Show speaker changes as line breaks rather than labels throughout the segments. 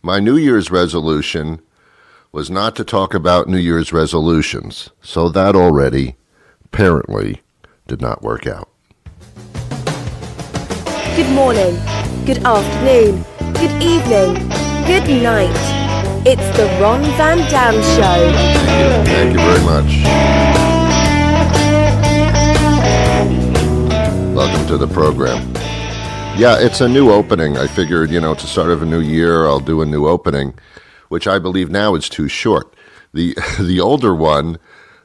My New Year's resolution was not to talk about New Year's resolutions, so that already, apparently, did not work out.
Good morning, good afternoon, good evening, good night. It's the Ron Van Dam Show.
Thank you very much. Welcome to the program. Yeah, it's a new opening. I figured, it's the start of a new year, I'll do a new opening, which I believe now is too short. The older one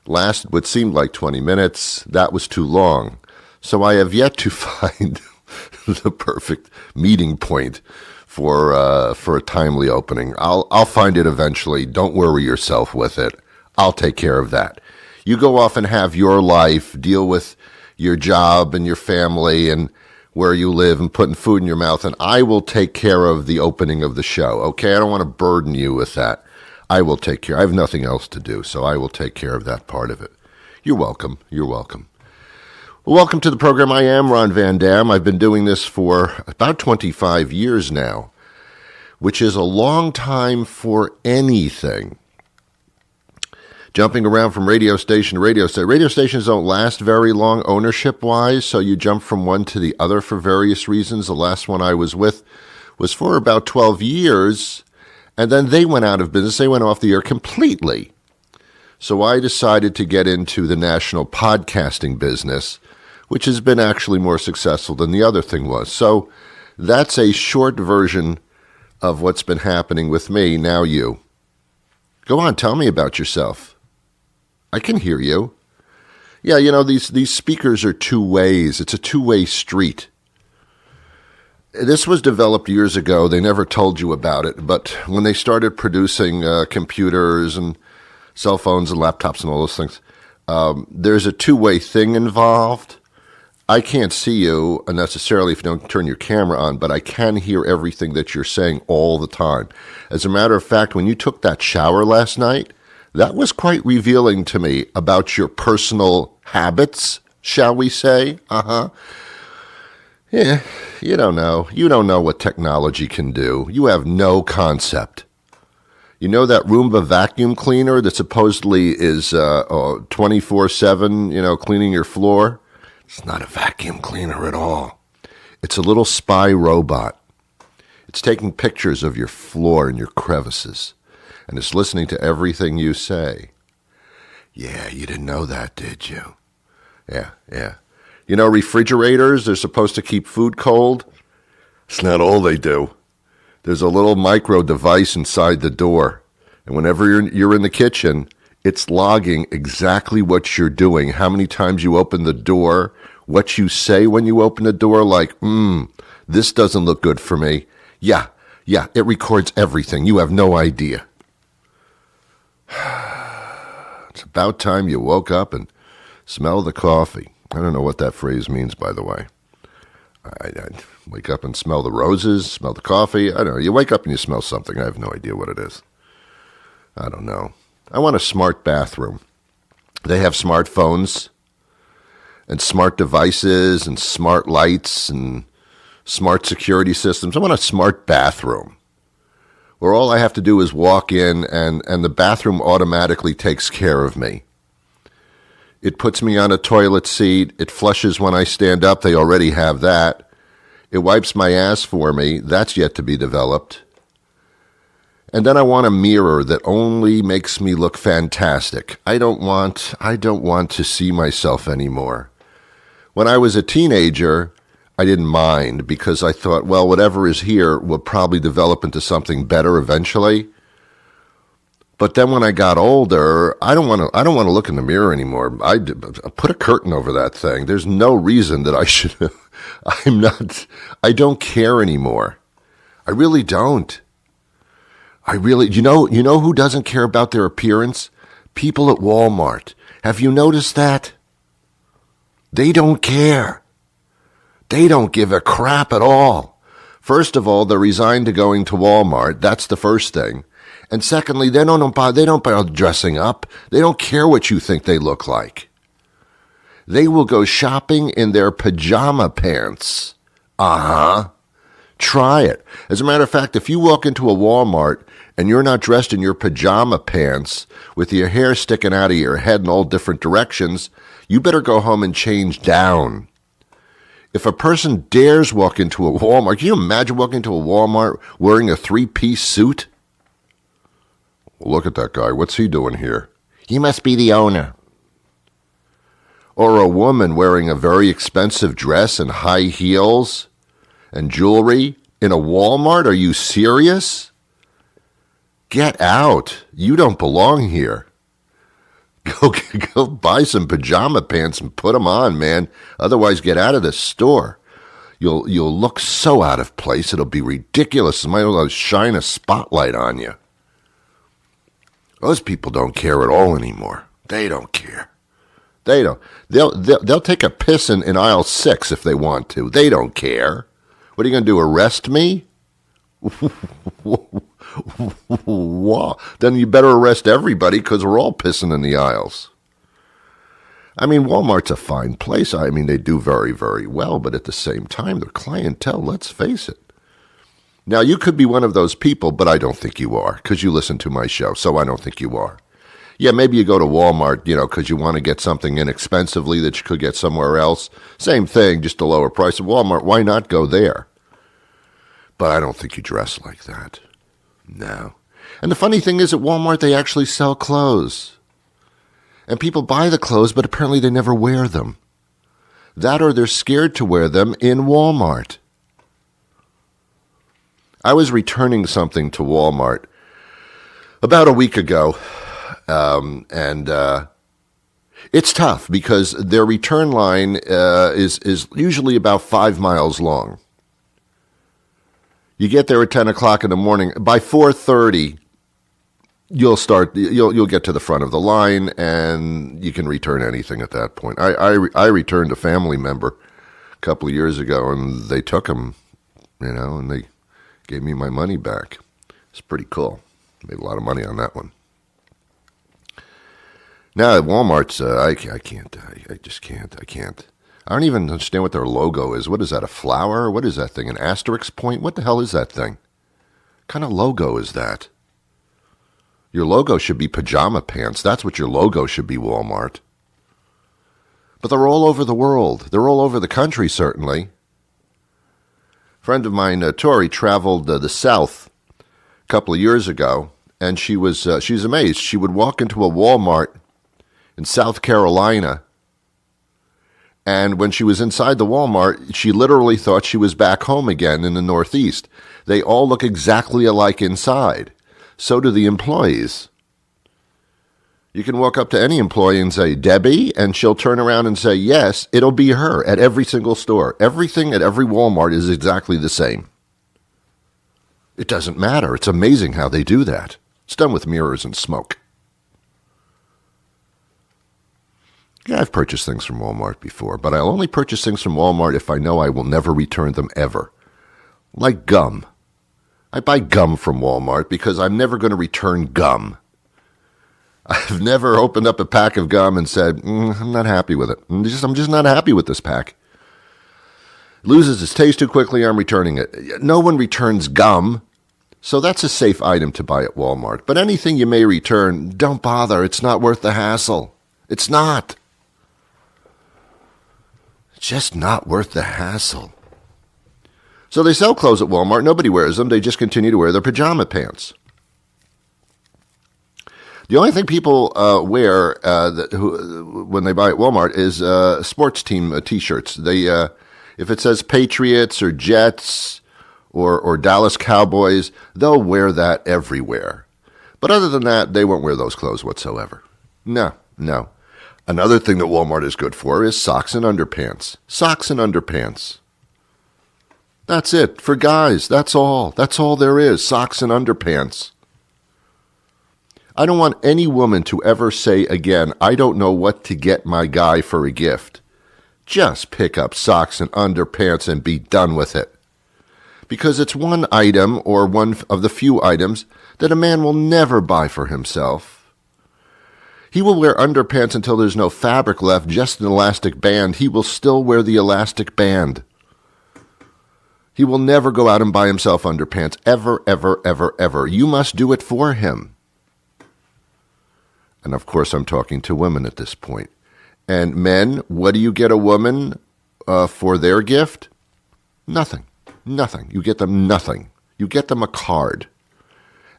lasted what seemed like 20 minutes. That was too long. So I have yet to find the perfect meeting point for a timely opening. I'll find it eventually. Don't worry yourself with it. I'll take care of that. You go off and have your life, deal with your job and your family and where you live and putting food in your mouth, and I will take care of the opening of the show, okay? I don't want to burden you with that. I will take care. I have nothing else to do, so I will take care of that part of it. You're welcome. You're welcome. Well, welcome to the program. I am Ron Van Dam. I've been doing this for about 25 years now, which is a long time for anything. Jumping around from radio station to radio station. Radio stations don't last very long ownership-wise, so you jump from one to the other for various reasons. The last one I was with was for about 12 years, and then they went out of business. They went off the air completely. So I decided to get into the national podcasting business, which has been actually more successful than the other thing was. So that's a short version of what's been happening with me. Now you. Go on, tell me about yourself. I can hear you. Yeah, these speakers are two ways. It's a two-way street. This was developed years ago. They never told you about it, but when they started producing computers and cell phones and laptops and all those things, there's a two-way thing involved. I can't see you necessarily if you don't turn your camera on, but I can hear everything that you're saying all the time. As a matter of fact, when you took that shower last night, that was quite revealing to me about your personal habits, shall we say? Yeah, you don't know. You don't know what technology can do. You have no concept. You know that Roomba vacuum cleaner that supposedly is 24/7, cleaning your floor? It's not a vacuum cleaner at all. It's a little spy robot. It's taking pictures of your floor and your crevices, and it's listening to everything you say. Yeah, you didn't know that, did you? Yeah. Refrigerators, they're supposed to keep food cold. It's not all they do. There's a little micro device inside the door, and whenever you're in the kitchen, it's logging exactly what you're doing, how many times you open the door, what you say when you open the door, like, this doesn't look good for me. Yeah, it records everything. You have no idea. It's about time you woke up and smell the coffee. I don't know what that phrase means, by the way. I wake up and smell the roses, smell the coffee. I don't know. You wake up and you smell something. I have no idea what it is. I don't know. I want a smart bathroom. They have smartphones and smart devices and smart lights and smart security systems. I want a smart bathroom where all I have to do is walk in and the bathroom automatically takes care of me. It puts me on a toilet seat. It flushes when I stand up. They already have that. It wipes my ass for me. That's yet to be developed. And then I want a mirror that only makes me look fantastic. I don't want to see myself anymore. When I was a teenager, I didn't mind because I thought, well, whatever is here will probably develop into something better eventually. But then when I got older, I don't want to look in the mirror anymore. I put a curtain over that thing. There's no reason that I should. I don't care anymore. I really don't. You know who doesn't care about their appearance? People at Walmart. Have you noticed that? They don't care. They don't give a crap at all. First of all, they're resigned to going to Walmart. That's the first thing. And secondly, they don't bother dressing up. They don't care what you think they look like. They will go shopping in their pajama pants. Try it. As a matter of fact, if you walk into a Walmart and you're not dressed in your pajama pants with your hair sticking out of your head in all different directions, you better go home and change down. If a person dares walk into a Walmart, can you imagine walking into a Walmart wearing a three-piece suit? Well, look at that guy. What's he doing here? He must be the owner. Or a woman wearing a very expensive dress and high heels and jewelry in a Walmart? Are you serious? Get out. You don't belong here. Go buy some pajama pants and put them on, man. Otherwise, get out of this store. You'll look so out of place, it'll be ridiculous. Somebody will shine a spotlight on you. Those people don't care at all anymore. They don't care. They don't. They'll take a piss in aisle 6 if they want to. They don't care. What are you going to do, arrest me? Then you better arrest everybody because we're all pissing in the aisles. I mean, Walmart's a fine place. I mean, they do very, very well, but at the same time, their clientele, let's face it. Now, you could be one of those people, but I don't think you are because you listen to my show, so I don't think you are. Yeah, maybe you go to Walmart, because you want to get something inexpensively that you could get somewhere else. Same thing, just a lower price at Walmart. Why not go there? But I don't think you dress like that. No. And the funny thing is, at Walmart, they actually sell clothes. And people buy the clothes, but apparently they never wear them. That or they're scared to wear them in Walmart. I was returning something to Walmart about a week ago, and it's tough because their return line is usually about 5 miles long. You get there at 10 o'clock in the morning. By 4:30, you'll get to the front of the line, and you can return anything at that point. I returned a family member a couple of years ago, and they took him, and they gave me my money back. It's pretty cool. Made a lot of money on that one. Now at Walmart's, I can't. I just can't. I can't. I don't even understand what their logo is. What is that, a flower? What is that thing, an asterisk point? What the hell is that thing? What kind of logo is that? Your logo should be pajama pants. That's what your logo should be, Walmart. But they're all over the world. They're all over the country, certainly. A friend of mine, Tori, traveled the South a couple of years ago, and she's amazed. She would walk into a Walmart in South Carolina, and when she was inside the Walmart, she literally thought she was back home again in the Northeast. They all look exactly alike inside. So do the employees. You can walk up to any employee and say, Debbie, and she'll turn around and say, yes, it'll be her at every single store. Everything at every Walmart is exactly the same. It doesn't matter. It's amazing how they do that. It's done with mirrors and smoke. Yeah, I've purchased things from Walmart before, but I'll only purchase things from Walmart if I know I will never return them ever. Like gum. I buy gum from Walmart because I'm never going to return gum. I've never opened up a pack of gum and said, I'm not happy with it. I'm just not happy with this pack. It loses its taste too quickly, I'm returning it. No one returns gum, so that's a safe item to buy at Walmart. But anything you may return, don't bother. It's not worth the hassle. It's not. It's just not worth the hassle. So they sell clothes at Walmart. Nobody wears them. They just continue to wear their pajama pants. The only thing people wear when they buy at Walmart is sports team T-shirts. They, if it says Patriots or Jets or Dallas Cowboys, they'll wear that everywhere. But other than that, they won't wear those clothes whatsoever. No. Another thing that Walmart is good for is socks and underpants. Socks and underpants. That's it. For guys, that's all. That's all there is. Socks and underpants. I don't want any woman to ever say again, I don't know what to get my guy for a gift. Just pick up socks and underpants and be done with it. Because it's one item or one of the few items that a man will never buy for himself. He will wear underpants until there's no fabric left, just an elastic band. He will still wear the elastic band. He will never go out and buy himself underpants, ever, ever, ever, ever. You must do it for him. And of course, I'm talking to women at this point. And men, what do you get a woman for their gift? Nothing. Nothing. You get them nothing. You get them a card.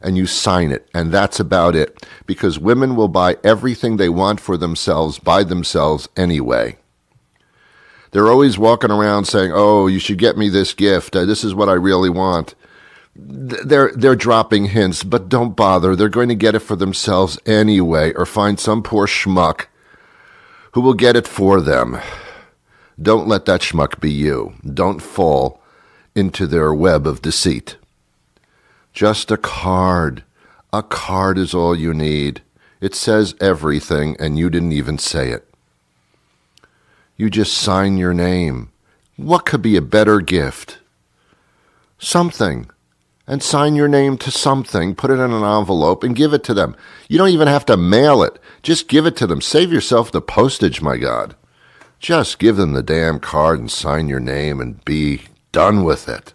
And you sign it. And that's about it. Because women will buy everything they want for themselves by themselves anyway. They're always walking around saying, oh, you should get me this gift. This is what I really want. They're dropping hints, but don't bother. They're going to get it for themselves anyway, or find some poor schmuck who will get it for them. Don't let that schmuck be you. Don't fall into their web of deceit. Just a card. A card is all you need. It says everything, and you didn't even say it. You just sign your name. What could be a better gift? Something. And sign your name to something, put it in an envelope, and give it to them. You don't even have to mail it. Just give it to them. Save yourself the postage, my God. Just give them the damn card and sign your name and be done with it.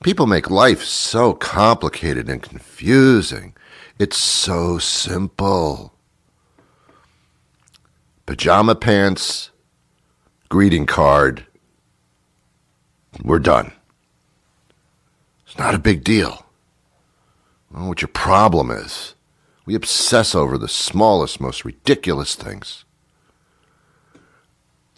People make life so complicated and confusing. It's so simple. Pajama pants, greeting card, we're done. It's not a big deal. I don't know what your problem is. We obsess over the smallest, most ridiculous things.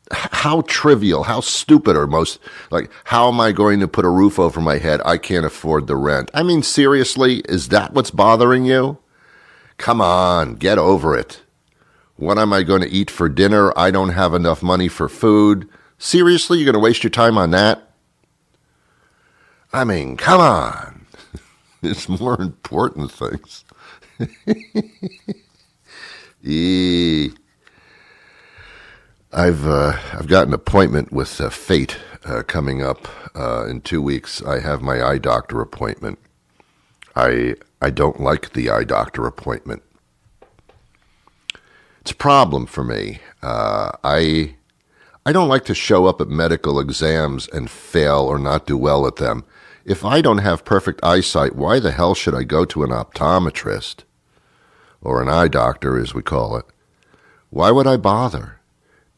How trivial, how stupid are most, like, how am I going to put a roof over my head? I can't afford the rent. I mean, seriously, is that what's bothering you? Come on, get over it. What am I going to eat for dinner? I don't have enough money for food. Seriously, you're going to waste your time on that? I mean, come on. There's more important things. I've got an appointment with Fate coming up in 2 weeks. I have my eye doctor appointment. I don't like the eye doctor appointment. It's a problem for me. I don't like to show up at medical exams and fail or not do well at them. If I don't have perfect eyesight, why the hell should I go to an optometrist? Or an eye doctor, as we call it. Why would I bother?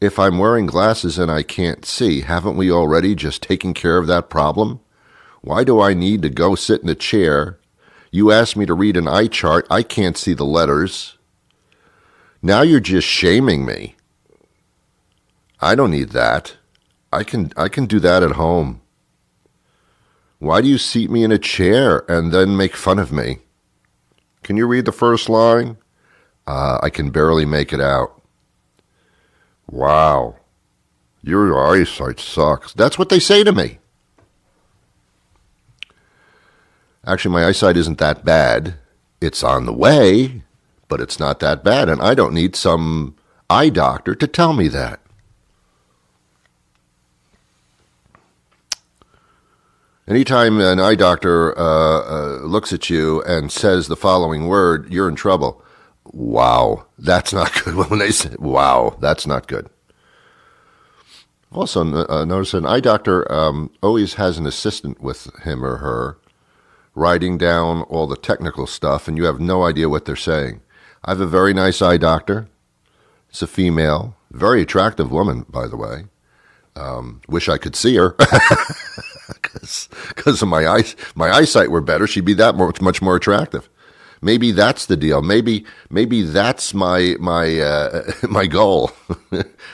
If I'm wearing glasses and I can't see, haven't we already just taken care of that problem? Why do I need to go sit in a chair? You asked me to read an eye chart. I can't see the letters. Now you're just shaming me. I don't need that. I can do that at home. Why do you seat me in a chair and then make fun of me? Can you read the first line? I can barely make it out. Wow. Your eyesight sucks. That's what they say to me. Actually, my eyesight isn't that bad. It's on the way, but it's not that bad, and I don't need some eye doctor to tell me that. Anytime an eye doctor looks at you and says the following word, you're in trouble. Wow, that's not good. When they say, wow, that's not good. Also, notice an eye doctor always has an assistant with him or her writing down all the technical stuff, and you have no idea what they're saying. I have a very nice eye doctor. It's a female, very attractive woman, by the way. Wish I could see her. Because of my eyes, my eyesight were better, she'd be that much more attractive. Maybe that's the deal. Maybe that's my my goal.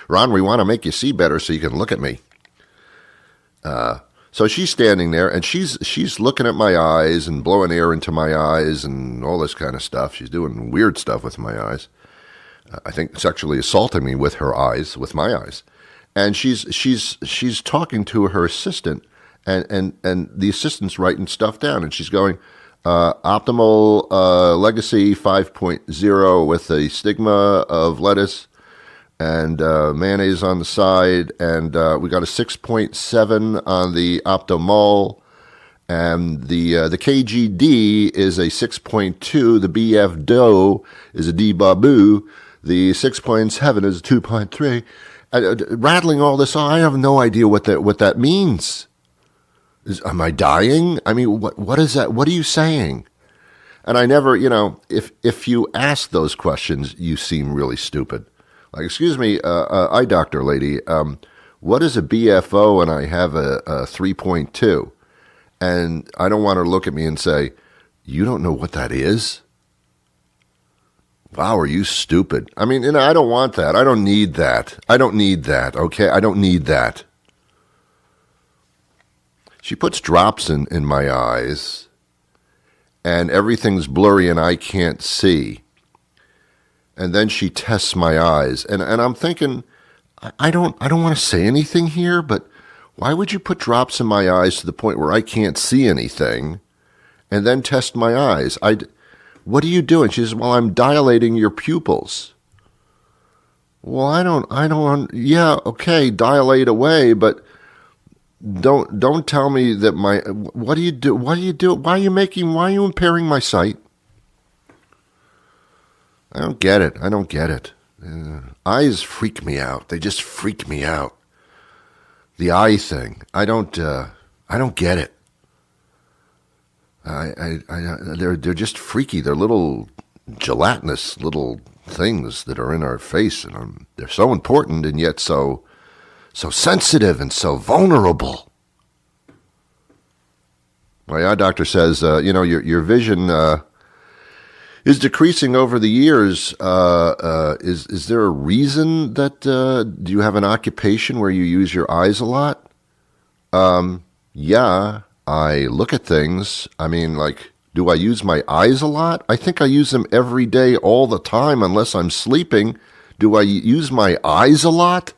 Ron, we want to make you see better so you can look at me. So she's standing there and she's looking at my eyes and blowing air into my eyes and all this kind of stuff. She's doing weird stuff with my eyes. I think sexually assaulting me with her eyes, with my eyes. And she's talking to her assistant. And the assistant's writing stuff down, and she's going, optimal legacy 5.0 with a stigma of lettuce and mayonnaise on the side, and we got a 6.7 on the optimal, and the KGD is a 6.2, the BF dough is a D babu, the 6.7 is a 2.3. Rattling all this on, I have no idea what that means. Am I dying? I mean, what is that? What are you saying? And I never, if you ask those questions, you seem really stupid. Like, excuse me, eye doctor lady, what is a BFO and I have a 3.2? And I don't want her to look at me and say, you don't know what that is? Wow, are you stupid? I mean, I don't want that. I don't need that. Okay? I don't need that. She puts drops in my eyes, and everything's blurry and I can't see. And then she tests my eyes, and I'm thinking, I don't want to say anything here, but why would you put drops in my eyes to the point where I can't see anything, and then test my eyes? What are you doing? She says, well, I'm dilating your pupils. Well, yeah, okay, dilate away, but don't tell me that what do you do? Why are you impairing my sight? I don't get it. Eyes freak me out. They just freak me out. The eye thing. I don't get it. They're just freaky. They're little gelatinous little things that are in our face, and they're so important and yet so sensitive and so vulnerable. My eye doctor says, your vision is decreasing over the years. Is there a reason that do you have an occupation where you use your eyes a lot? Yeah. I look at things. I mean, like, do I use my eyes a lot? I think I use them every day, all the time, unless I'm sleeping. Do I use my eyes a lot?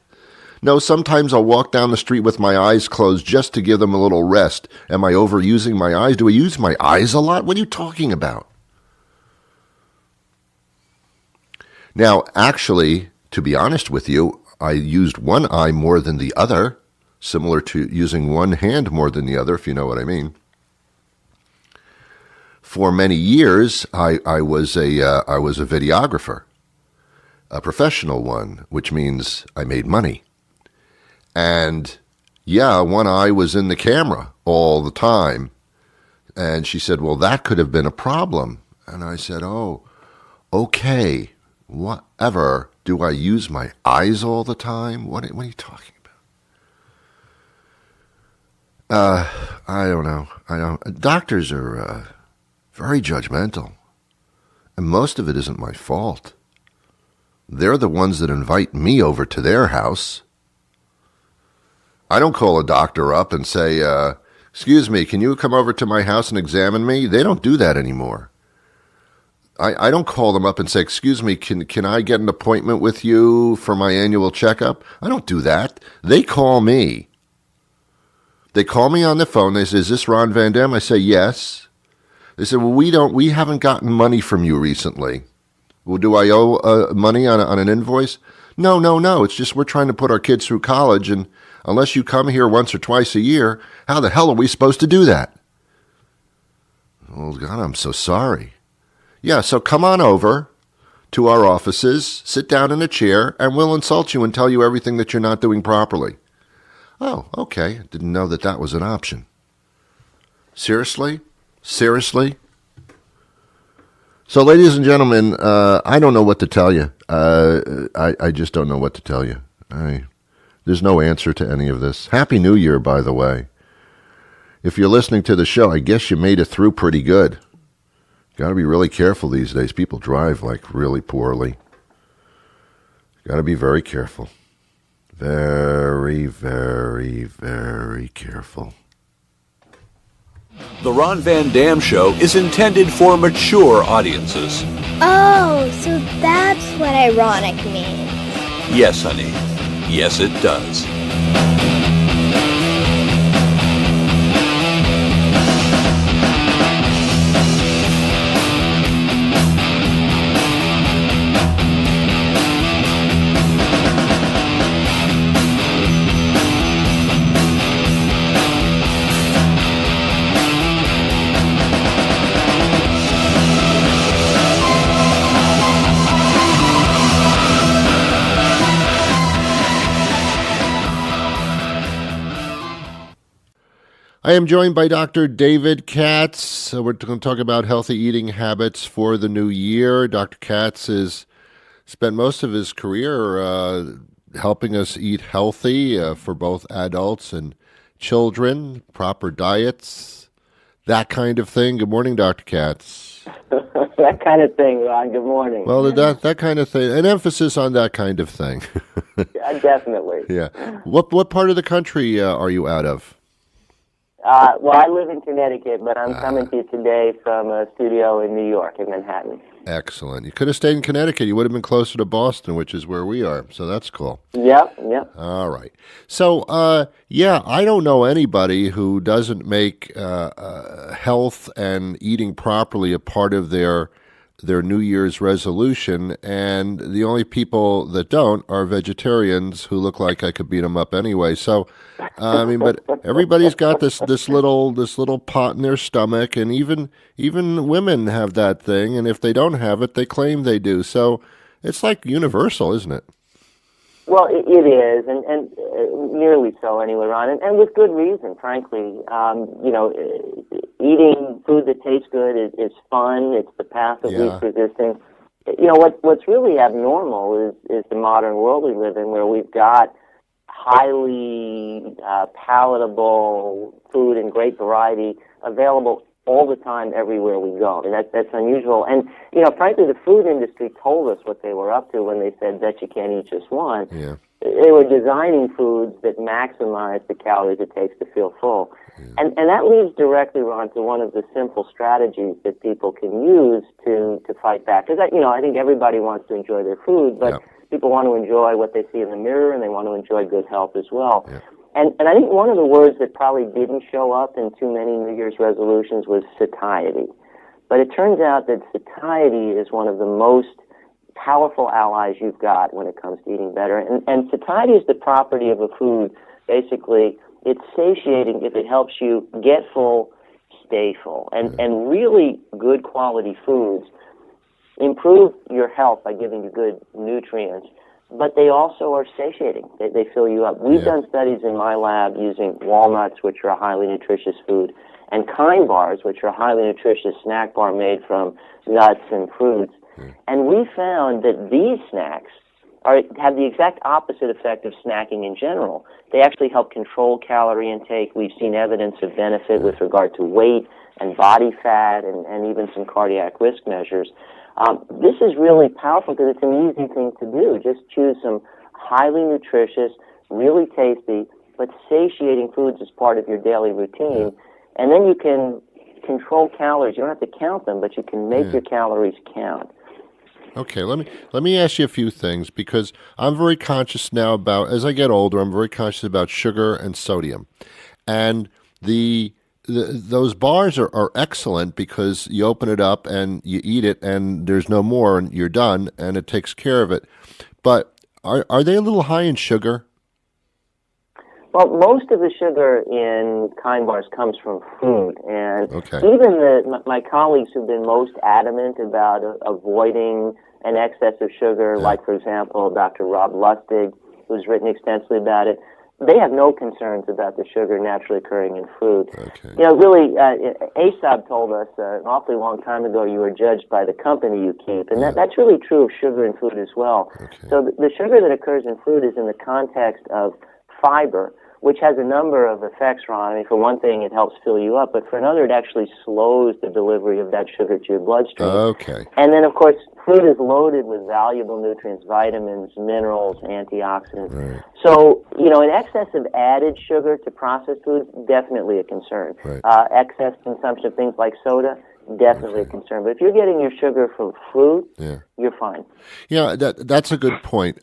No, sometimes I'll walk down the street with my eyes closed just to give them a little rest. Am I overusing my eyes? Do I use my eyes a lot? What are you talking about? Now, actually, to be honest with you, I used one eye more than the other. Similar to using one hand more than the other, if you know what I mean. For many years, I was a videographer, a professional one, which means I made money. And yeah, one eye was in the camera all the time. And she said, well, that could have been a problem. And I said, oh, okay, whatever. Do I use my eyes all the time? What are you talking about? I don't know. Doctors are very judgmental, and most of it isn't my fault. They're the ones that invite me over to their house. I don't call a doctor up and say, excuse me, can you come over to my house and examine me? They don't do that anymore. I don't call them up and say, excuse me, can I get an appointment with you for my annual checkup? I don't do that. They call me. They call me on the phone. They say, is this Ron Van Dam? I say, yes. They say, well, we haven't gotten money from you recently. Well, do I owe money on an invoice? No. It's just we're trying to put our kids through college, and unless you come here once or twice a year, how the hell are we supposed to do that? Oh, God, I'm so sorry. Yeah, so come on over to our offices, sit down in a chair, and we'll insult you and tell you everything that you're not doing properly. Oh, okay. Didn't know that was an option. Seriously? So, ladies and gentlemen, I don't know what to tell you. I just don't know what to tell you. There's no answer to any of this. Happy New Year, by the way. If you're listening to the show, I guess you made it through pretty good. Got to be really careful these days. People drive like really poorly. Got to be very careful. Very, very, very careful.
The Ron Van Dam Show is intended for mature audiences.
Oh, so that's what ironic means.
Yes, honey. Yes, it does.
I am joined by Dr. David Katz. We're going to talk about healthy eating habits for the new year. Dr. Katz has spent most of his career helping us eat healthy for both adults and children, proper diets, that kind of thing. Good morning, Dr. Katz.
That kind of thing, Ron. Good morning.
Well, that kind of thing, an emphasis on that kind of thing.
Definitely.
Yeah. What part of the country are you out of?
Well, I live in Connecticut, but I'm coming to you today from a studio in New York, in Manhattan.
Excellent. You could have stayed in Connecticut. You would have been closer to Boston, which is where we are. So that's cool.
Yep.
All right. So, I don't know anybody who doesn't make health and eating properly a part of their New Year's resolution, and the only people that don't are vegetarians who look like I could beat them up anyway. So, but everybody's got this little pot in their stomach, and even women have that thing, and if they don't have it, they claim they do. So it's like universal, isn't it?
Well, it is, and nearly so anyway, Ron, and with good reason, frankly. Eating food that tastes good is fun. It's the path of least resistance. What's really abnormal is the modern world we live in, where we've got highly palatable food in great variety available all the time, everywhere we go. And that's unusual. And, frankly, the food industry told us what they were up to when they said that you can't eat just one.
Yeah.
They were designing foods that maximize the calories it takes to feel full. Yeah. And that leads directly, Ron, to one of the simple strategies that people can use to fight back. Because, I think everybody wants to enjoy their food, but people want to enjoy what they see in the mirror, and they want to enjoy good health as well. Yeah. And I think one of the words that probably didn't show up in too many New Year's resolutions was satiety. But it turns out that satiety is one of the most powerful allies you've got when it comes to eating better. And satiety is the property of a food. Basically, it's satiating if it helps you get full, stay full. And really good quality foods improve your health by giving you good nutrients, but they also are satiating. They fill you up. We've done studies in my lab using walnuts, which are a highly nutritious food, and Kind bars, which are a highly nutritious snack bar made from nuts and fruits. And we found that these snacks have the exact opposite effect of snacking in general. They actually help control calorie intake. We've seen evidence of benefit with regard to weight and body fat and even some cardiac risk measures. This is really powerful because it's an easy thing to do. Just choose some highly nutritious, really tasty, but satiating foods as part of your daily routine. And then you can control calories. You don't have to count them, but you can make your calories count.
Okay, let me ask you a few things, because I'm very conscious now about, as I get older, I'm very conscious about sugar and sodium. And those bars are excellent because you open it up and you eat it and there's no more and you're done and it takes care of it. But are they a little high in sugar?
Well, most of the sugar in Kind bars comes from food, and even my colleagues who've been most adamant about avoiding an excess of sugar, like, for example, Dr. Rob Lustig, who's written extensively about it, they have no concerns about the sugar naturally occurring in food. Okay. Really, Aesop told us an awfully long time ago, you are judged by the company you keep, and that's really true of sugar in food as well. Okay. So the sugar that occurs in food is in the context of fiber, which has a number of effects, Ron. I mean, for one thing, it helps fill you up, but for another, it actually slows the delivery of that sugar to your bloodstream.
Okay.
And then, of course, food is loaded with valuable nutrients, vitamins, minerals, antioxidants. Right. So, an excess of added sugar to processed foods, definitely a concern. Right. Excess consumption of things like soda, definitely a concern. But if you're getting your sugar from fruit, you're fine.
Yeah, that's a good point.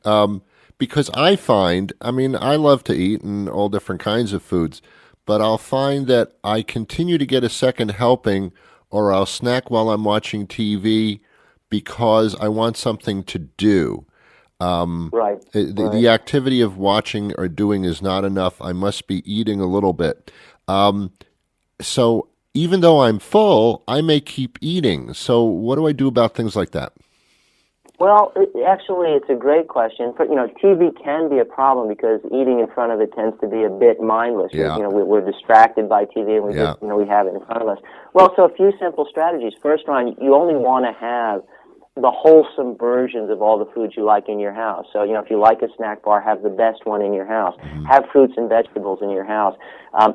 Because I find, I love to eat and all different kinds of foods, but I'll find that I continue to get a second helping, or I'll snack while I'm watching TV because I want something to do. The activity of watching or doing is not enough. I must be eating a little bit. So even though I'm full, I may keep eating. So what do I do about things like that?
Well, actually, it's a great question. But, TV can be a problem because eating in front of it tends to be a bit mindless.
Yeah.
We're distracted by TV and we just, we have it in front of us. Well, so a few simple strategies. First, Ron, you only want to have the wholesome versions of all the foods you like in your house. So, if you like a snack bar, have the best one in your house. Mm-hmm. Have fruits and vegetables in your house.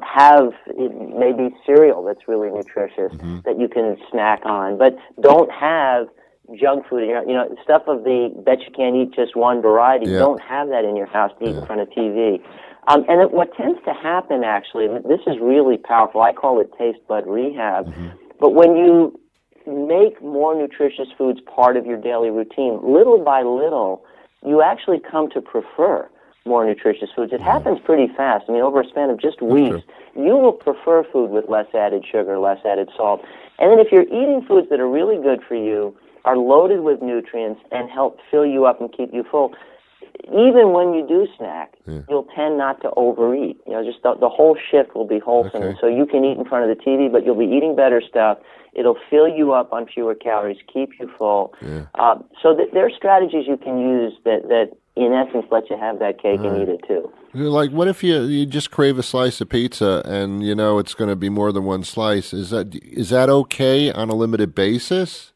Have maybe cereal that's really nutritious that you can snack on. But don't have junk food, stuff of the bet you can't eat just one variety.
Yeah.
Don't have that in your house to eat in front of TV. And what tends to happen, actually, and this is really powerful, I call it taste bud rehab, but when you make more nutritious foods part of your daily routine, little by little, you actually come to prefer more nutritious foods. It happens pretty fast. I mean, over a span of just weeks, you will prefer food with less added sugar, less added salt. And then if you're eating foods that are really good for you, are loaded with nutrients, and help fill you up and keep you full, even when you do snack, you'll tend not to overeat. Just the whole shift will be wholesome.
Okay.
So you can eat in front of the TV, but you'll be eating better stuff. It'll fill you up on fewer calories, keep you full. Yeah. So there are strategies you can use that in essence, let you have that cake and eat it too.
Like, what if you just crave a slice of pizza and it's going to be more than one slice? Is that okay on a limited basis?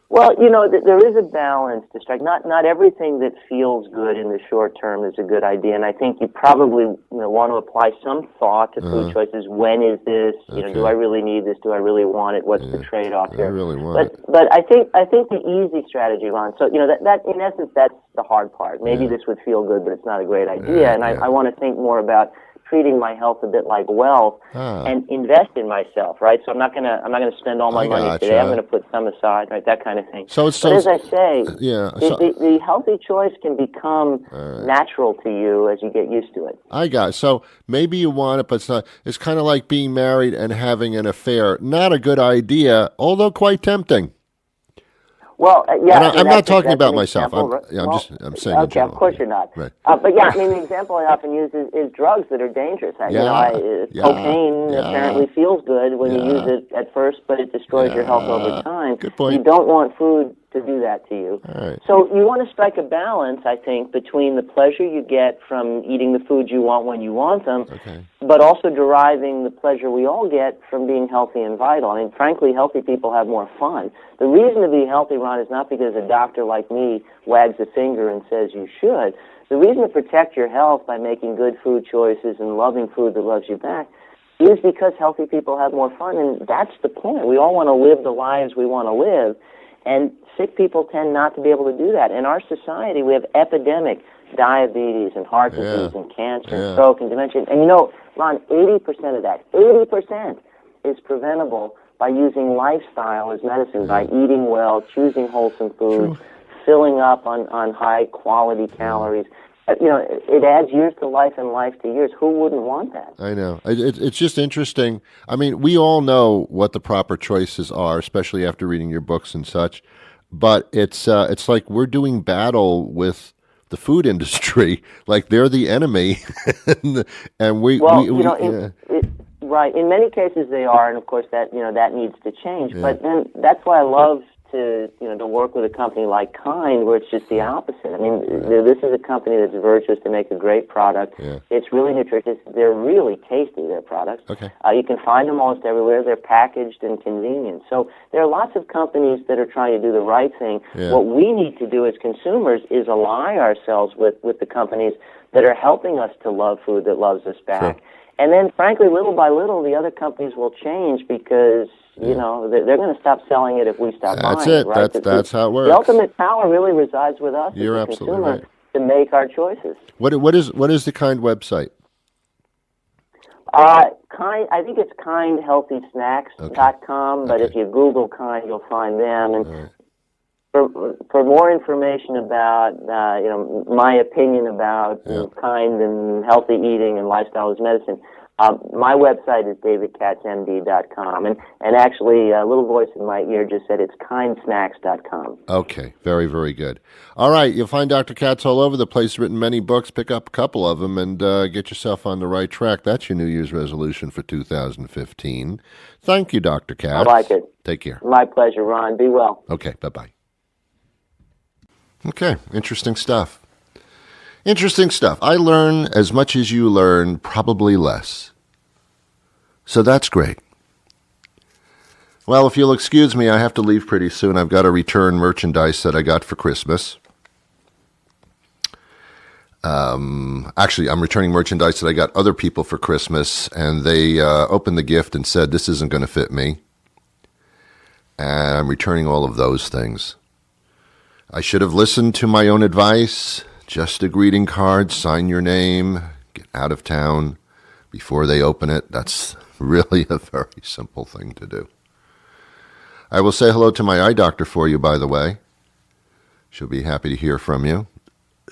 Well, there is a balance to strike. Not everything that feels good in the short term is a good idea, and I think you probably want to apply some thought to food choices. When is this? Do I really need this? Do I really want it? What's the trade-off here?
I really want it.
But I think the easy strategy, Ron. So that in essence that's the hard part. Maybe this would feel good, but it's not a great idea, and I want to think more about treating my health a bit like wealth and invest in myself, right? So I'm not gonna spend all my money today. I'm gonna put some aside, right? That kind of thing. But as I say, the healthy choice can become natural to you as you get used to it.
I got it. So maybe you want it, but it's not. It's kind of like being married and having an affair. Not a good idea, although quite tempting.
Well,
I'm not talking about myself. I'm saying.
Okay, of course you're not.
Right.
But the example I often use is drugs that are dangerous. Cocaine apparently feels good when you use it at first, but it destroys your health over time.
Good point.
You don't want food to do that to you.
Right.
So you want to strike a balance, I think, between the pleasure you get from eating the foods you want when you want them, but also deriving the pleasure we all get from being healthy and vital. I mean, frankly, healthy people have more fun. The reason to be healthy, Ron, is not because a doctor like me wags a finger and says you should. The reason to protect your health by making good food choices and loving food that loves you back is because healthy people have more fun, and that's the point. We all want to live the lives we want to live, and sick people tend not to be able to do that. In our society, we have epidemic diabetes and heart disease and cancer and stroke and dementia. And Ron, 80% of that, 80% is preventable by using lifestyle as medicine, by eating well, choosing wholesome foods, filling up on high-quality calories. It adds years to life and life to years. Who wouldn't want that?
I know. It's just interesting. I mean, we all know what the proper choices are, especially after reading your books and such. But it's like we're doing battle with the food industry, like they're the enemy, and we.
Right. In many cases they are, and of course that needs to change. But then that's why I love to work with a company like Kind, where it's just the opposite. I mean, this is a company that's virtuous to make a great product. Yeah. It's really nutritious. They're really tasty, their products.
Okay.
You can find them almost everywhere. They're packaged and convenient. So there are lots of companies that are trying to do the right thing. Yeah. What we need to do as consumers is ally ourselves with the companies that are helping us to love food that loves us back. Sure. And then, frankly, little by little, the other companies will change because they're going to stop selling it if we stop buying it.
That's it.
Right?
That's how it works.
The ultimate power really resides with us
You're
as a
absolutely
consumer
right.
to make our choices.
What is the Kind website?
I think it's kindhealthysnacks.com, but if you Google Kind, you'll find them. And for more information about my opinion about Kind and healthy eating and lifestyle as medicine, my website is davidkatzmd.com, and actually a little voice in my ear just said it's kindsnacks.com.
Okay, very, very good. All right, you'll find Dr. Katz all over the place, written many books. Pick up a couple of them and get yourself on the right track. That's your New Year's resolution for 2015. Thank you, Dr. Katz.
I like it.
Take care.
My pleasure, Ron. Be well.
Okay, bye-bye. Okay, interesting stuff. Interesting stuff. I learn as much as you learn, probably less. So that's great. Well, if you'll excuse me, I have to leave pretty soon. I've got to return merchandise that I got for Christmas. Actually, I'm returning merchandise that I got other people for Christmas, and they opened the gift and said, this isn't going to fit me. And I'm returning all of those things. I should have listened to my own advice. Just a greeting card, sign your name, get out of town before they open it. That's really a very simple thing to do. I will say hello to my eye doctor for you, by the way. She'll be happy to hear from you.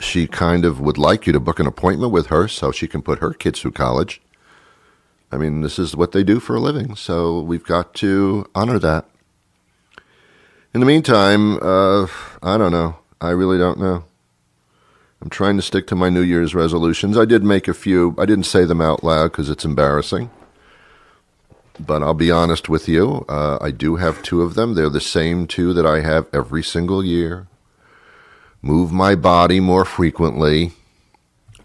She kind of would like you to book an appointment with her so she can put her kids through college. I mean, this is what they do for a living, so we've got to honor that. In the meantime, I don't know. I really don't know. I'm trying to stick to my New Year's resolutions. I did make a few. I didn't say them out loud because it's embarrassing. But I'll be honest with you. I do have 2 of them. They're the same 2 that I have every single year. Move my body more frequently.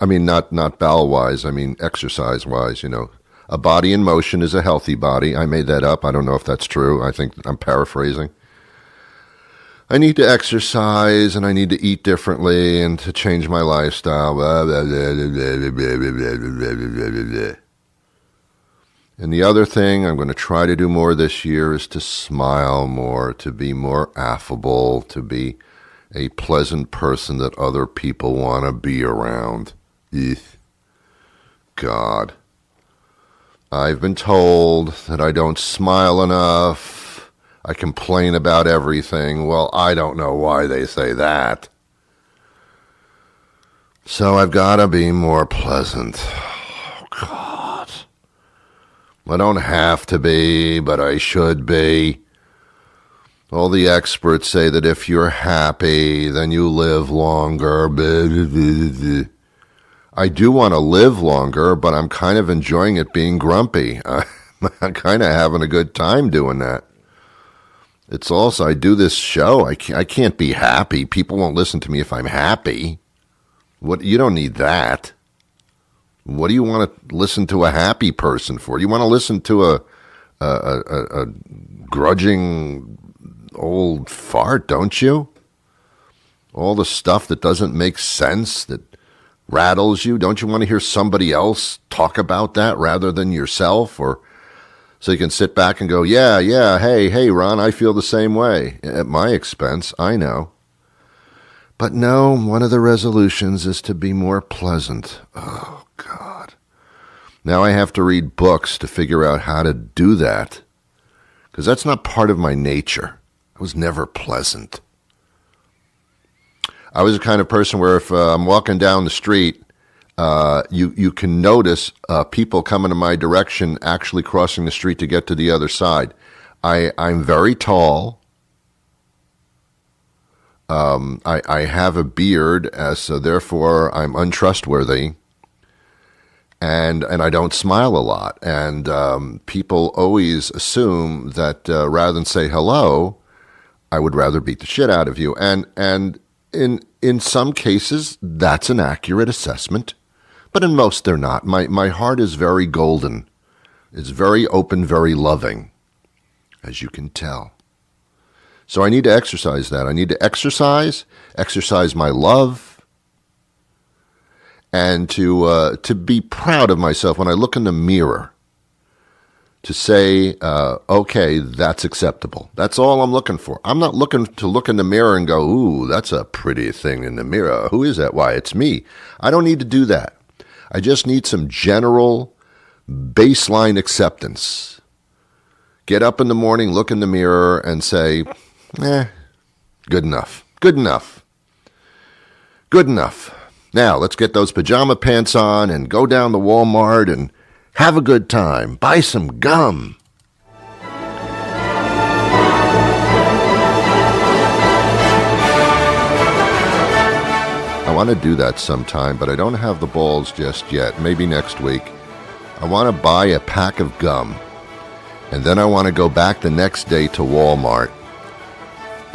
I mean, not bowel-wise. I mean, exercise-wise, you know. A body in motion is a healthy body. I made that up. I don't know if that's true. I think I'm paraphrasing. I need to exercise, and I need to eat differently, and to change my lifestyle. And the other thing I'm going to try to do more this year is to smile more, to be more affable, to be a pleasant person that other people want to be around. God. I've been told that I don't smile enough. I complain about everything. Well, I don't know why they say that. So I've got to be more pleasant. Oh, God. I don't have to be, but I should be. All the experts say that if you're happy, then you live longer. I do want to live longer, but I'm kind of enjoying it being grumpy. I'm kind of having a good time doing that. It's also, I do this show. I can't be happy. People won't listen to me if I'm happy. You don't need that. What do you want to listen to a happy person for? You want to listen to a grudging old fart, don't you? All the stuff that doesn't make sense, that rattles you. Don't you want to hear somebody else talk about that rather than yourself? Or so you can sit back and go, yeah, hey, Ron, I feel the same way. At my expense, I know. But no, one of the resolutions is to be more pleasant. Oh, God. Now I have to read books to figure out how to do that, because that's not part of my nature. I was never pleasant. I was the kind of person where if I'm walking down the street, you can notice people coming in my direction actually crossing the street to get to the other side. I'm very tall. I have a beard, so therefore I'm untrustworthy. And I don't smile a lot. And people always assume that rather than say hello, I would rather beat the shit out of you. And in some cases, that's an accurate assessment. But in most, they're not. My heart is very golden. It's very open, very loving, as you can tell. So I need to exercise that. I need to exercise my love, and to be proud of myself when I look in the mirror, to say, okay, that's acceptable. That's all I'm looking for. I'm not looking to look in the mirror and go, ooh, that's a pretty thing in the mirror. Who is that? Why, it's me. I don't need to do that. I just need some general baseline acceptance. Get up in the morning, look in the mirror, and say, good enough. Good enough. Good enough. Now, let's get those pajama pants on and go down to Walmart and have a good time. Buy some gum. I want to do that sometime, but I don't have the balls just yet. Maybe next week. I want to buy a pack of gum, and then I want to go back the next day to Walmart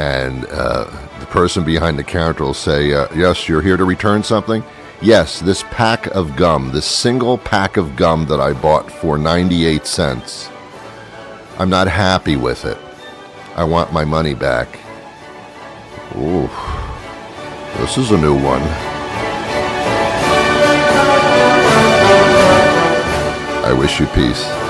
and the person behind the counter will say, yes, you're here to return something? Yes, this pack of gum, this single pack of gum that I bought for 98 cents. I'm not happy with it. I want my money back. Ooh, this is a new one. I wish you peace.